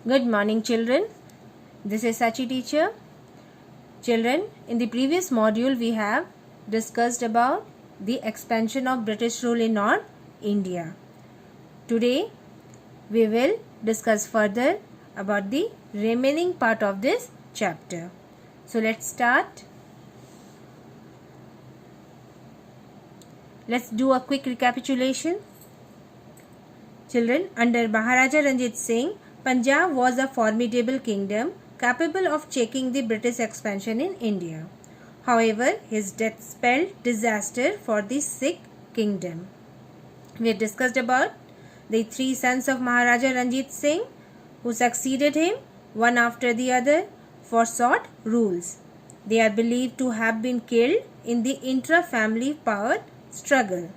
Good morning, children. This is Sachi teacher. Children, in the previous module we have discussed about the expansion of British rule in North India. Today we will discuss further about the remaining part of this chapter. So let's start. Let's do a quick recapitulation. Children, under Maharaja Ranjit Singh, Punjab was a formidable kingdom capable of checking the British expansion in India. However, his death spelled disaster for the Sikh kingdom. We discussed about the three sons of Maharaja Ranjit Singh who succeeded him one after the other for short rules. They are believed to have been killed in the intra-family power struggle.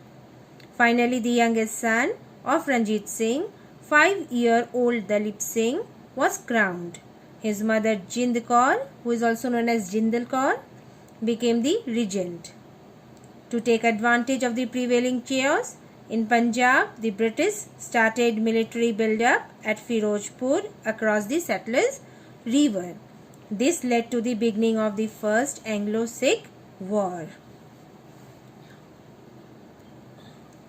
Finally, the youngest son of Ranjit Singh, 5-year-old Dalip Singh, was crowned. His mother Jind Kaur, who is also known as Jindal Kaur, became the regent. To take advantage of the prevailing chaos in Punjab, the British started military build-up at Firozpur across the Settlers River. This led to the beginning of the First Anglo-Sikh War.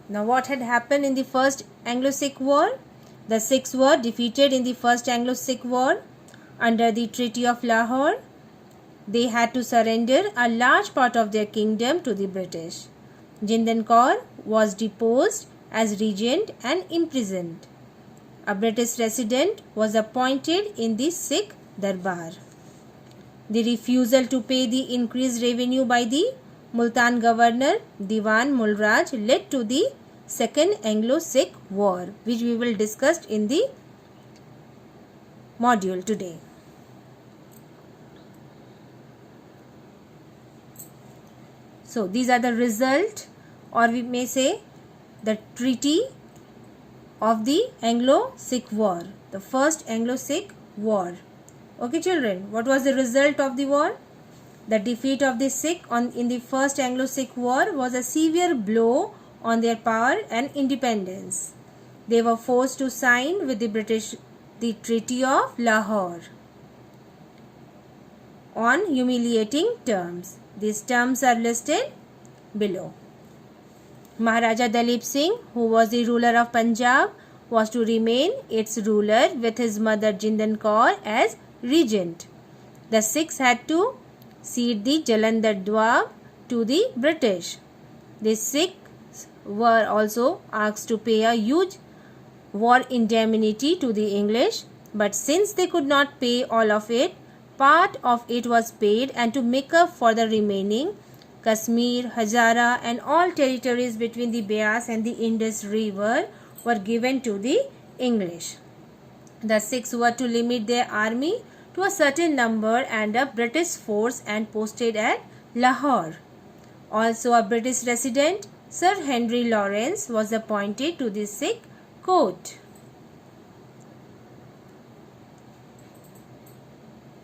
Now, what had happened in the First Anglo-Sikh War? The Sikhs were defeated in the First Anglo-Sikh War. Under the Treaty of Lahore, they had to surrender a large part of their kingdom to the British. Jindan Kaur was deposed as regent and imprisoned. A British resident was appointed in the Sikh Darbar. The refusal to pay the increased revenue by the Multan governor Diwan Mulraj led to the Second Anglo-Sikh War, which we will discuss in the module today. So these are the result, or we may say the treaty of the Anglo-Sikh War, the First Anglo-Sikh War. Okay children, what was the result of the war? The defeat of the Sikh in the First Anglo-Sikh War was a severe blow on their power and independence. They were forced to sign with the British the Treaty of Lahore on humiliating terms. These terms are listed below. Maharaja Dalip Singh, who was the ruler of Punjab, was to remain its ruler with his mother Jindan Kaur as regent. The Sikhs had to cede the Jalandhar Doab to the British. The Sikhs were also asked to pay a huge war indemnity to the English, but since they could not pay all of it, part of it was paid, and to make up for the remaining, Kashmir, Hazara and all territories between the Beas and the Indus River were given to the English. The Sikhs were to limit their army to a certain number and a British force and posted at Lahore. Also a British resident, Sir Henry Lawrence, was appointed to the Sikh court.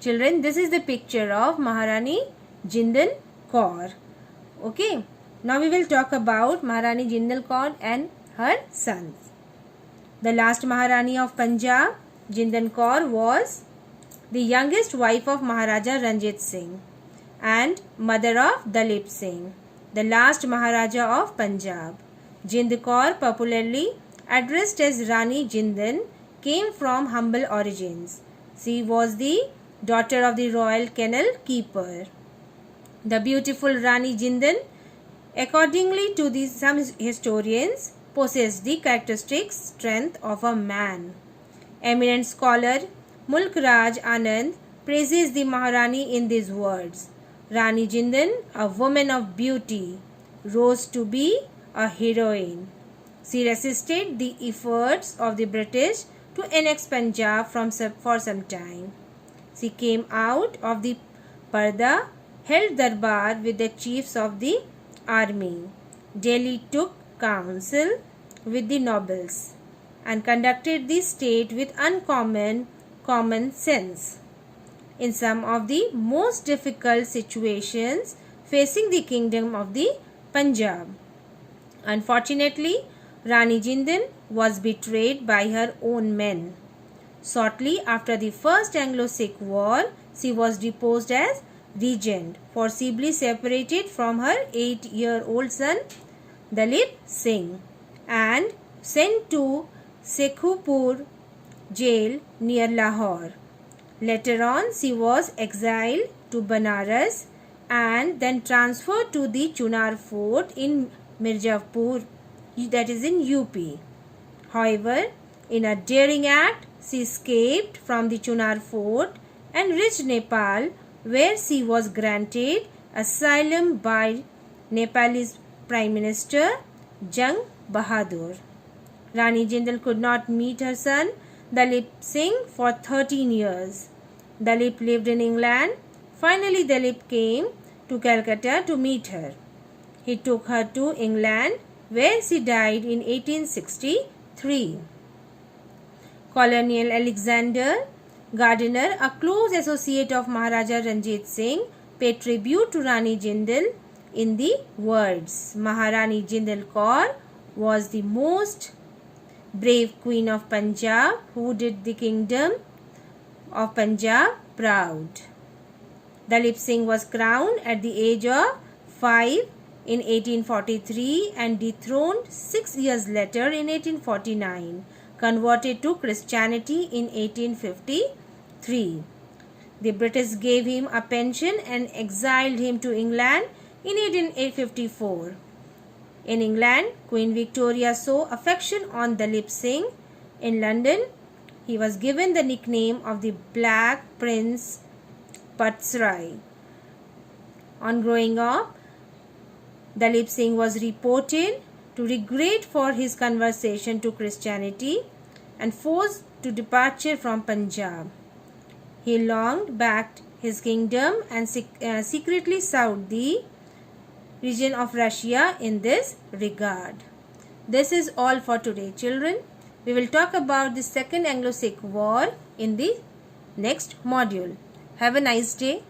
Children, this is the picture of Maharani Jindal Kaur. Okay, now we will talk about Maharani Jindal Kaur and her sons. The last Maharani of Punjab, Jindal Kaur, was the youngest wife of Maharaja Ranjit Singh and mother of Dalip Singh, the last Maharaja of Punjab. Jind Kaur, popularly addressed as Rani Jindan, came from humble origins. She was the daughter of the royal kennel keeper. The beautiful Rani Jindan, accordingly to some historians, possessed the characteristic strength of a man. Eminent scholar Mulk Raj Anand praises the Maharani in these words: Rani Jindan, a woman of beauty, rose to be a heroine. She resisted the efforts of the British to annex Punjab for some time. She came out of the Parda, held Darbar with the chiefs of the army. Delhi took counsel with the nobles and conducted the state with uncommon common sense. In some of the most difficult situations facing the kingdom of the Punjab. Unfortunately, Rani Jindan was betrayed by her own men. Shortly after the First Anglo-Sikh War, she was deposed as regent, forcibly separated from her 8-year-old son Dalip Singh, and sent to Shekhupur jail near Lahore. Later on, she was exiled to Banaras and then transferred to the Chunar Fort in Mirzapur, that is in UP. However, in a daring act, she escaped from the Chunar Fort and reached Nepal, where she was granted asylum by Nepalese Prime Minister Jang Bahadur. Rani Jindal could not meet her son Dalip Singh for 13 years. Dalip lived in England. Finally, Dalip came to Calcutta to meet her. He took her to England, where she died in 1863. Colonel Alexander Gardiner, a close associate of Maharaja Ranjit Singh, paid tribute to Rani Jindal in the words, "Maharani Jindal Kaur was the most brave queen of Punjab who did the kingdom of Punjab proud." Dalip Singh was crowned at the age of 5 in 1843 and dethroned 6 years later in 1849, converted to Christianity in 1853. The British gave him a pension and exiled him to England in 1854. In England, Queen Victoria saw affection on Dalip Singh. In London, he was given the nickname of the Black Prince Patsrai. On growing up, Dalip Singh was reported to regret for his conversion to Christianity and forced to departure from Punjab. He longed back his kingdom and secretly sought the region of Russia in this regard. This is all for today, children. We will talk about the Second Anglo-Sikh War in the next module. Have a nice day.